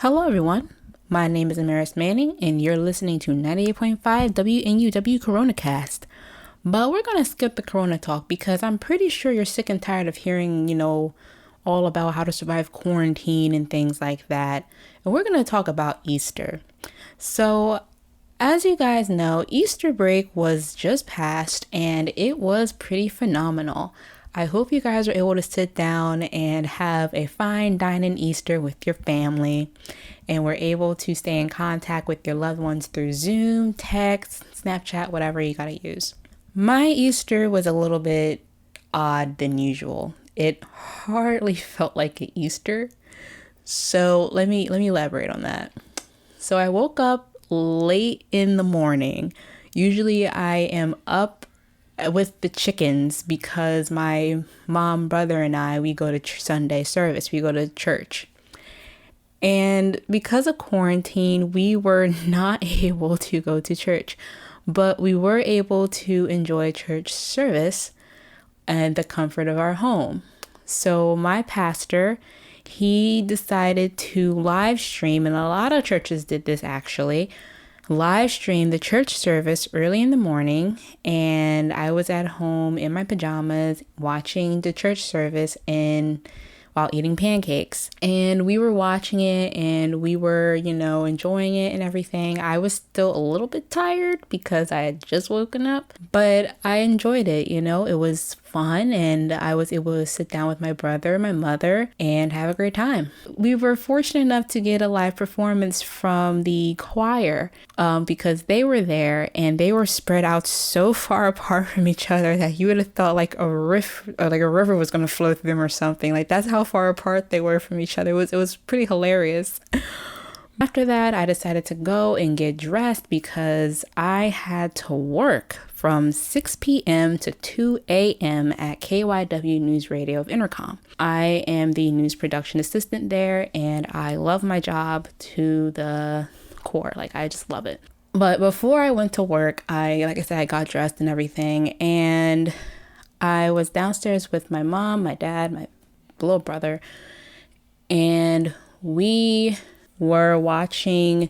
Hello everyone, my name is Amaris Manning and you're listening to 98.5 WNUW Coronacast. But we're going to skip the Corona talk because I'm pretty sure you're sick and tired of hearing, all about how to survive quarantine and things like that. And we're going to talk about Easter. So as you guys know, Easter break was just passed and it was pretty phenomenal. I hope you guys are able to sit down and have a fine dining Easter with your family and were able to stay in contact with your loved ones through Zoom, text, Snapchat, whatever you gotta use. My Easter was a little bit odd than usual. It hardly felt like an Easter. So let me elaborate on that. So I woke up late in the morning. Usually I am up with the chickens because my mom, brother, and I, we go to Sunday service. We go to church. And because of quarantine, we were not able to go to church, but we were able to enjoy church service and the comfort of our home. So my pastor, he decided to live stream, and a lot of churches did this actually, live stream the church service early in the morning, and I was at home in my pajamas watching the church service and while eating pancakes. And we were watching it and we were, enjoying it and everything. I was still a little bit tired because I had just woken up, but I enjoyed it, it was fun and I was able to sit down with my brother, my mother, and have a great time. We were fortunate enough to get a live performance from the choir because they were there and they were spread out so far apart from each other that you would have thought like a river was going to flow through them or something. Like that's how far apart they were from each other. It was pretty hilarious. After that, I decided to go and get dressed because I had to work from 6 p.m. to 2 a.m. at KYW News Radio of Intercom. I am the news production assistant there and I love my job to the core. Like I just love it. But before I went to work, I got dressed and everything, and I was downstairs with my mom, my dad, my little brother, and we were watching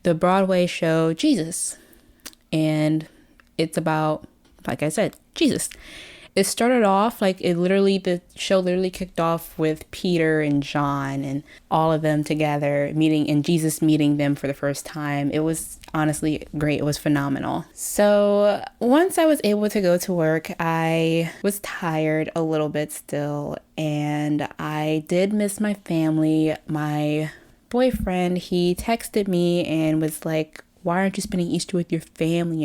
the Broadway show Jesus. And it's about, like I said, Jesus. It started off the show literally kicked off with Peter and John and all of them together meeting, and Jesus meeting them for the first time. It was honestly great. It was phenomenal. So once I was able to go to work, I was tired a little bit still, and I did miss my family. My boyfriend, he texted me and was like, why aren't you spending Easter with your family?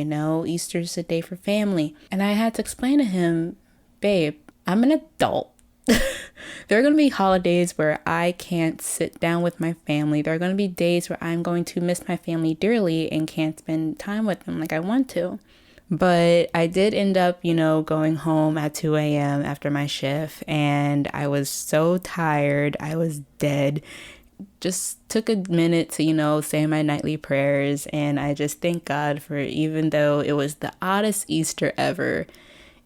Easter's a day for family. And I had to explain to him, babe, I'm an adult. There are going to be holidays where I can't sit down with my family. There are going to be days where I'm going to miss my family dearly and can't spend time with them like I want to. But I did end up, going home at 2 a.m. after my shift, and I was so tired. I was dead. Just took a minute to, say my nightly prayers, and I just thank God for, even though it was the oddest Easter ever,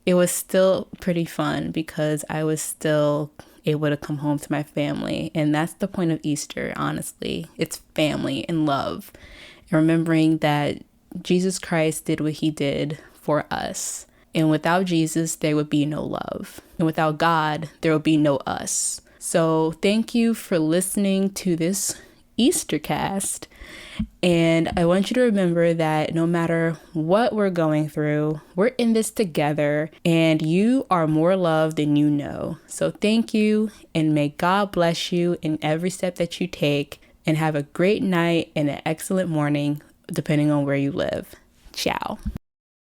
it was still pretty fun because I was still able to come home to my family. And that's the point of Easter, honestly. It's family and love. And remembering that Jesus Christ did what he did for us. And without Jesus, there would be no love. And without God, there would be no us. So thank you for listening to this Easter cast. And I want you to remember that no matter what we're going through, we're in this together and you are more loved than you know. So thank you, and may God bless you in every step that you take, and have a great night and an excellent morning, depending on where you live. Ciao.